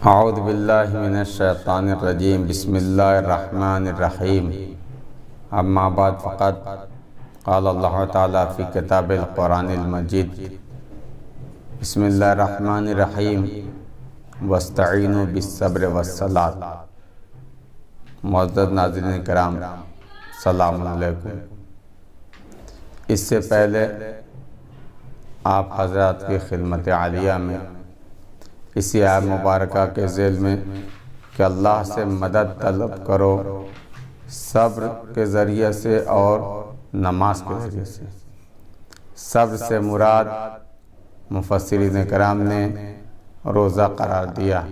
اعوذ باللہ من الشیطان الرجیم بسم اللہ الرحمن الرحیم اما بعد فقط قال اللہ تعالی فی کتاب القرآن المجید بسم اللہ الرحمن الرحیم واستعینوا بالصبر والصلاۃ۔ معزز ناظرین کرام، السلام علیکم۔ اس سے پہلے آپ حضرات کی خدمت عالیہ میں اسی آیت مبارکہ کے ذیل میں کہ اللہ سے مدد طلب کرو صبر کے ذریعے سے اور نماز کے ذریعے سے۔ صبر سے مراد مفسرین کرام نے روزہ قرار دیا۔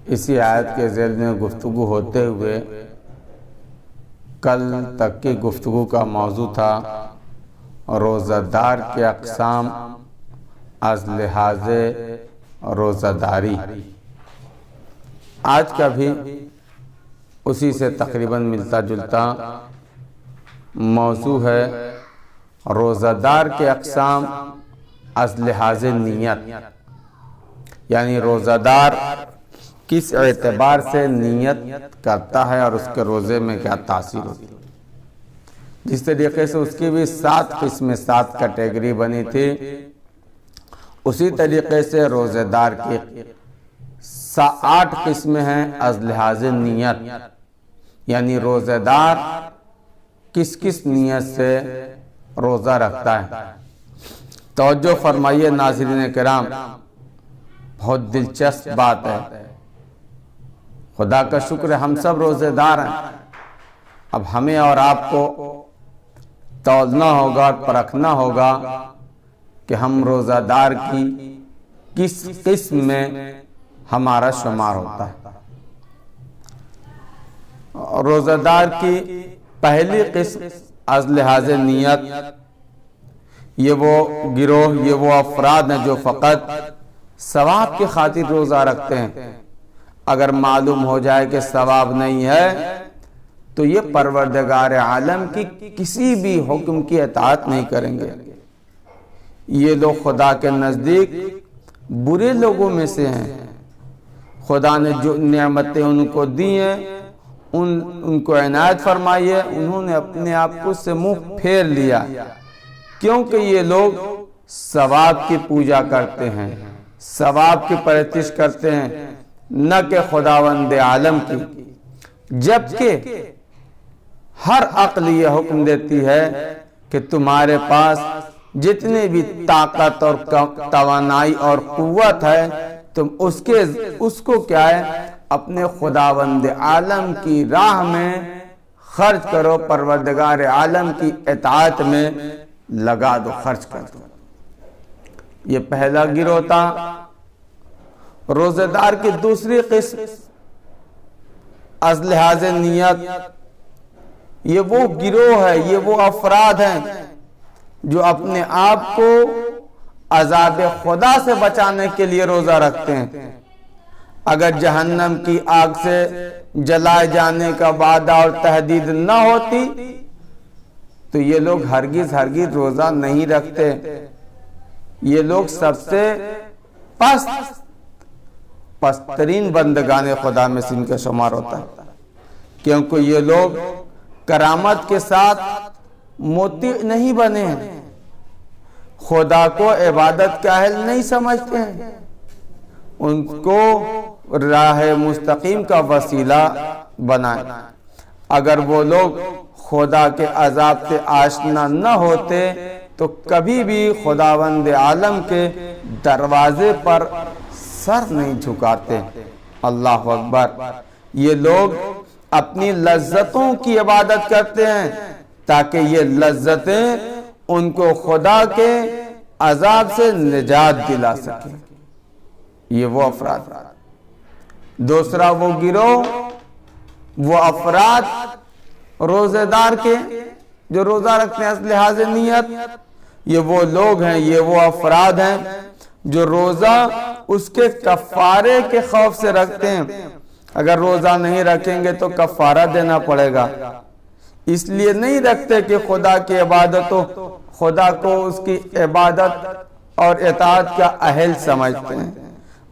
اسی آیت کے ذیل میں گفتگو ہوتے ہوئے کل تک کی گفتگو کا موضوع تھا روزہ دار کے اقسام از لحاظ روزہ داری۔ آج کا بھی اسی سے تقریباً ملتا جلتا موضوع ہے روزہ دار کے اقسام از لحاظ نیت، یعنی روزہ دار کس اعتبار سے نیت کرتا ہے اور اس کے روزے میں کیا تاثیر ہوتی ہے۔ جس طریقے سے اس کی بھی 7 قسمیں 7 کیٹیگری بنی تھی، اسی طریقے سے روزہ دار کی 8 قسمیں ہیں از لحاظ نیت، یعنی روزہ دار کس کس نیت سے روزہ رکھتا ہے۔ توجہ فرمائیے ناظرین کرام، بہت دلچسپ بات ہے۔ خدا کا شکر ہے ہم سب روزہ دار ہیں۔ اب ہمیں اور آپ کو تولنا ہوگا اور پرکھنا ہوگا کہ ہم روزہ دار کی کس قسم میں ہمارا شمار ہوتا ہے۔ روزہ دار کی پہلی قسم از لحاظ نیت، یہ وہ گروہ، یہ وہ افراد ہیں جو فقط ثواب کی خاطر روزہ رکھتے ہیں۔ اگر معلوم ہو جائے کہ ثواب نہیں ہے تو یہ پروردگار عالم کی کسی بھی حکم کی اطاعت نہیں کریں گے۔ یہ لوگ خدا کے نزدیک برے لوگوں میں سے ہیں۔ خدا نے جو نعمتیں ان کو دی ہیں ان کو عنایت فرمائی ہے، انہوں نے اپنے آپ کو سے منہ پھیر لیا، کیونکہ یہ لوگ ثواب کی پوجا کرتے ہیں، ثواب کی پرستش کرتے ہیں، نہ کہ خداوند عالم کی۔ جبکہ ہر عقل یہ حکم دیتی ہے کہ تمہارے پاس جتنے بھی طاقت اور توانائی اور قوت ہے تم اس کو کیا ہے اپنے خداوند عالم کی راہ میں خرچ کرو، پروردگار عالم کی اطاعت میں لگا دو، خرچ کر دو۔ یہ پہلا گروہ تھا۔ روزہ دار کی دوسری قسم از لحاظ نیت، یہ وہ گروہ ہے، یہ وہ افراد ہیں جو اپنے آپ کو عذاب خدا سے بچانے کے لیے روزہ رکھتے ہیں۔ اگر جہنم کی آگ سے جلائے جانے کا وعدہ اور تہدید نہ ہوتی تو یہ لوگ ہرگز روزہ نہیں رکھتے۔ یہ لوگ سب سے پسترین بندگان خدا میں سے ان کا شمار ہوتا ہے، کیونکہ یہ لوگ کرامت کے ساتھ موتی نہیں بنے ہیں، خدا کو عبادت کا اہل نہیں سمجھتے ہیں، ان کو راہ مستقیم کا وسیلہ بنائیں۔ اگر وہ لوگ خدا کے عذاب سے آشنا نہ ہوتے تو کبھی بھی خداوند عالم کے دروازے پر سر نہیں جھکاتے۔ اللہ اکبر۔ یہ لوگ اپنی لذتوں کی عبادت کرتے ہیں تاکہ یہ لذتیں ان کو خدا کے عذاب سے نجات دلا سکیں۔ یہ وہ افراد۔ دوسرا وہ گروہ، وہ افراد روزہ دار کے جو روزہ رکھتے ہیں از لحاظ نیت، یہ وہ لوگ ہیں، یہ وہ افراد ہیں جو روزہ اس کے کفارے کے خوف سے رکھتے ہیں۔ اگر روزہ نہیں رکھیں گے تو کفارہ دینا پڑے گا، اس لیے نہیں رکھتے کہ خدا کی عبادت ہو، خدا کو اس کی عبادت اور اطاعت کا اہل سمجھتے ہیں،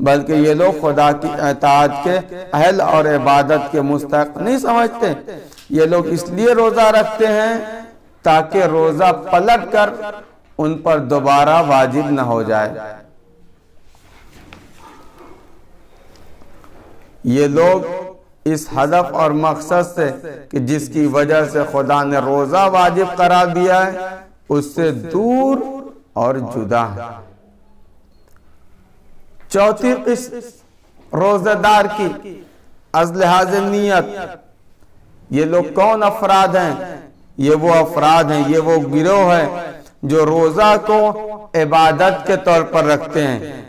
بلکہ یہ لوگ خدا کی اطاعت کے اہل اور عبادت کے مستحق نہیں سمجھتے۔ یہ لوگ اس لیے روزہ رکھتے ہیں تاکہ روزہ پلٹ کر ان پر دوبارہ واجب نہ ہو جائے۔ یہ لوگ اس ہدف اور مقصد سے کہ جس کی وجہ سے خدا نے روزہ واجب قرار دیا ہے اس سے دور اور جدا ہے۔ چوتھی قسم روزہ دار کی از لحاظ نیت، یہ لوگ کون افراد ہیں؟ یہ وہ افراد ہیں، یہ وہ گروہ ہے جو روزہ کو عبادت کے طور پر رکھتے ہیں،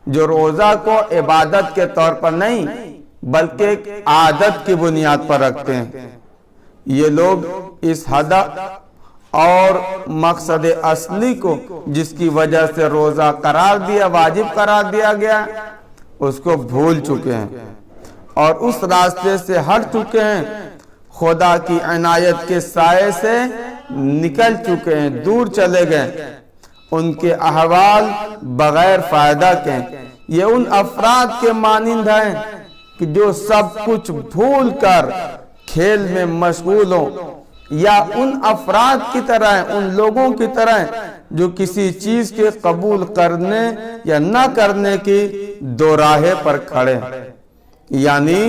جو روزہ کو عبادت کے طور پر نہیں بلکہ ایک عادت کی بنیاد پر رکھتے ہیں۔ یہ لوگ اس ہدف اور مقصد اصلی کو جس کی وجہ سے روزہ واجب قرار دیا گیا اس کو بھول چکے ہیں اور اس راستے سے ہٹ چکے ہیں، خدا کی عنایت کے سائے سے نکل چکے ہیں، دور چلے گئے۔ ان کے احوال بغیر فائدہ کے، یہ ان افراد کے مانند ہیں کہ جو سب کچھ بھول کر کھیل میں مشغول ہوں، یا ان افراد کی طرح ہیں، ان لوگوں کی طرح ہیں جو کسی چیز کے قبول کرنے یا نہ کرنے کی دو راہے پر کھڑے ہیں، یعنی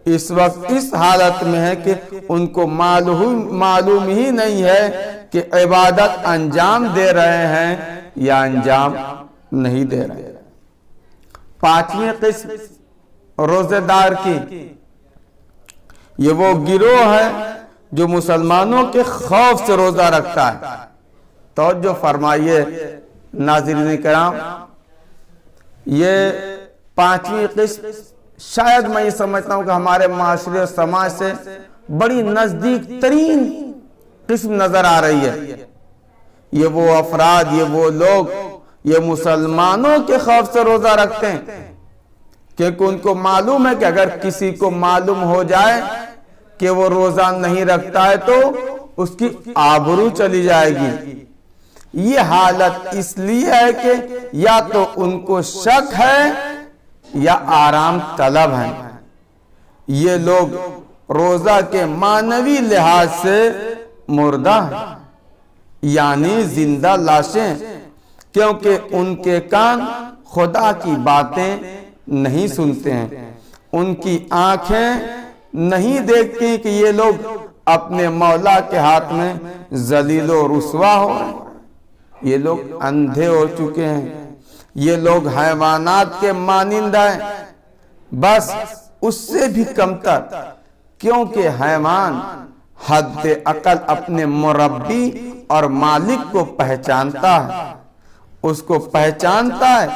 اس وقت اس حالت میں ہے کہ ان کو معلوم ہی نہیں ہے کہ عبادت انجام دے رہے ہیں یا انجام نہیں دے رہے ہیں۔ پانچویں قسم روزے دار کی، یہ وہ گروہ ہے جو مسلمانوں کے خوف سے روزہ رکھتا ہے۔ توجہ فرمائیے ناظرین کرام، یہ پانچویں قسم شاید میں یہ سمجھتا ہوں کہ ہمارے معاشرے اور سماج سے بڑی نزدیک ترین قسم نظر آ رہی ہے۔ یہ وہ افراد، یہ وہ لوگ، یہ مسلمانوں کے خوف سے روزہ رکھتے ہیں کیونکہ ان کو معلوم ہے کہ اگر کسی کو معلوم ہو جائے کہ وہ روزہ نہیں رکھتا ہے تو اس کی آبرو چلی جائے گی۔ یہ حالت اس لیے ہے کہ یا تو ان کو شک ہے یا آرام طلب ہے۔ یہ لوگ روزہ کے معنوی لحاظ سے مردہ ہیں، یعنی زندہ لاشیں، کیونکہ ان کے کان خدا کی باتیں نہیں سنتے ہیں، ان کی آنکھیں نہیں دیکھتی کہ یہ لوگ اپنے مولا کے ہاتھ میں ذلیل و رسوا ہو رہے ہیں۔ یہ لوگ اندھے ہو چکے ہیں، یہ لوگ حیوانات کے مانند ہیں، بس اس سے بھی کمتر، کیونکہ حیوان حد عقل اپنے مربی اور مالک کو پہچانتا ہے، اس کو پہچانتا ہے،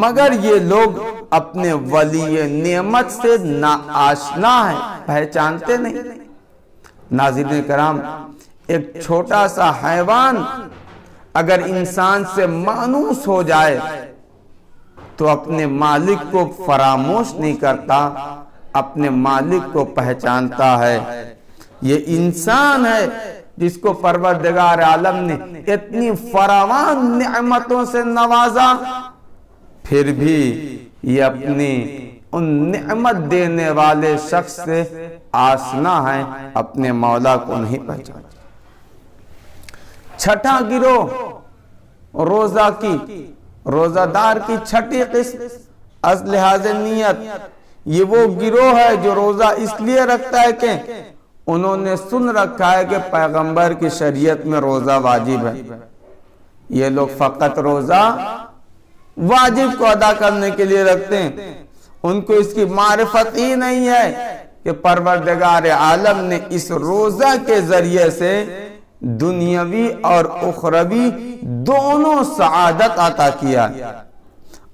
مگر یہ لوگ اپنے ولی نعمت سے ناآشنا ہیں، پہچانتے نہیں۔ ناظرین کرام، ایک چھوٹا سا حیوان اگر انسان سے مانوس ہو جائے تو اپنے مالک کو فراموش نہیں کرتا، اپنے مالک کو پہچانتا ہے۔ یہ انسان ہے جس کو پروردگار عالم نے اتنی فراوان نعمتوں سے نوازا، پھر بھی یہ اپنی ان نعمت دینے والے شخص سے آشنا ہے، اپنے مولا کو نہیں پہچانتا۔ چھٹا گروہ روزہ دار کی چھٹی قسم از لحاظ نیت، یہ وہ گروہ ہے جو روزہ اس لیے رکھتا ہے کہ انہوں نے سن رکھا ہے کہ پیغمبر کی شریعت میں روزہ واجب ہے۔ یہ لوگ فقط روزہ واجب کو ادا کرنے کے لیے رکھتے ہیں، ان کو اس کی معرفت ہی نہیں ہے کہ پروردگار عالم نے اس روزہ کے ذریعے سے دنیاوی اور اخروی دونوں سعادت عطا کیا،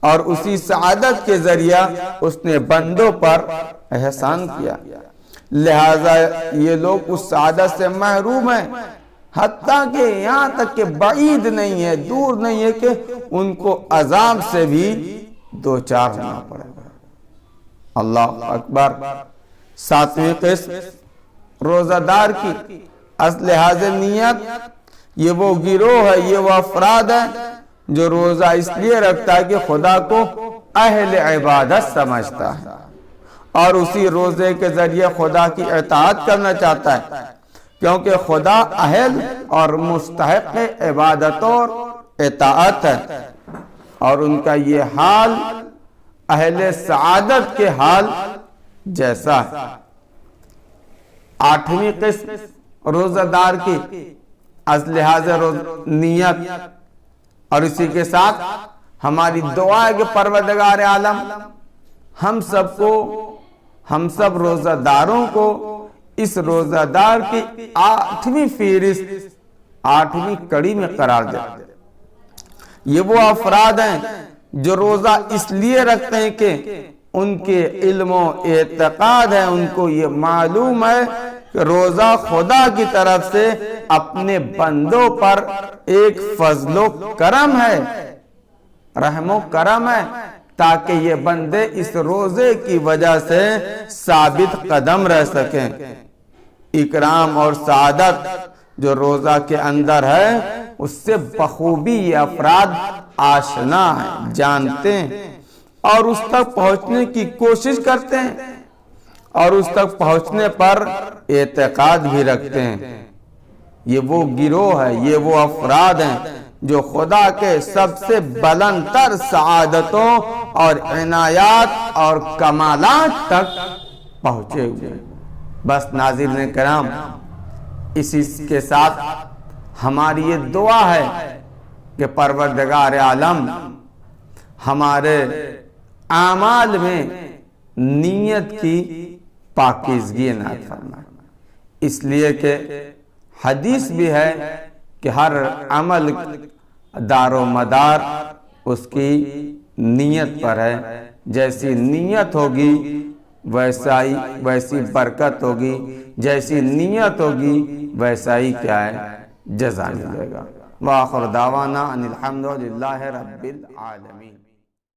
اور اسی سعادت کے ذریعہ اس نے بندوں پر احسان کیا، لہذا یہ لوگ اس سعادت سے محروم ہیں، حتیٰ کہ یہاں تک کہ بعید نہیں ہے، دور نہیں ہے کہ ان کو عذاب سے بھی دوچار ہونا پڑے گا۔ اللہ اکبر۔ ساتویں قسم روزہ دار کی از لحاظ نیت، یہ وہ گروہ ہے، یہ وہ افراد ہیں جو روزہ اس لیے رکھتا ہے کہ خدا کو اہل عبادت سمجھتا ہے اور اسی روزے کے ذریعے خدا کی اطاعت کرنا چاہتا ہے، کیونکہ خدا اہل اور مستحق عبادت اور اطاعت ہے، اور ان کا یہ حال اہل سعادت کے حال جیسا ہے۔ 8ویں قسم روزہ دار کی از لحاظ نیت، اور اسی کے ساتھ ہماری دعا ہے کہ پروردگار عالم ہم سب روزہ داروں کو اس روزہ دار کی 8ویں فہرست، 8ویں کڑی میں قرار دے۔ یہ وہ افراد ہیں جو روزہ اس لیے رکھتے ہیں کہ ان کے علم و اعتقاد ہے، ان کو یہ معلوم ہے کہ روزہ خدا کی طرف سے اپنے بندوں پر ایک فضل و کرم ہے، رحم و کرم ہے، تاکہ یہ بندے اس روزے کی وجہ سے ثابت قدم رہ سکیں۔ اکرام اور سعادت جو روزہ کے اندر ہے اس سے بخوبی یہ افراد آشنا ہیں، جانتے ہیں، اور اس تک پہنچنے کی کوشش کرتے ہیں، اور اس تک پہنچنے پر اعتقاد بھی رکھتے ہیں۔ یہ وہ گروہ ہے، یہ وہ افراد ہیں جو خدا کے سب سے بلند تر سعادتوں اور عنایات اور کمالات تک پہنچے ہوئے۔ بس ناظرین کرام، اسی کے ساتھ ہماری یہ دعا ہے کہ پروردگار عالم ہمارے اعمال میں نیت کی پاکیزگی عنایت فرمائے، اس لیے کہ حدیث بھی ہے کہ ہر عمل دار و مدار اس کی نیت پر ہے، جیسی نیت ہوگی ویسی برکت ہوگی، جیسی نیت ہوگی ویسا ہی کیا ہے جزا ملے گا۔ وآخر دعوانا ان الحمد للہ رب العالمین۔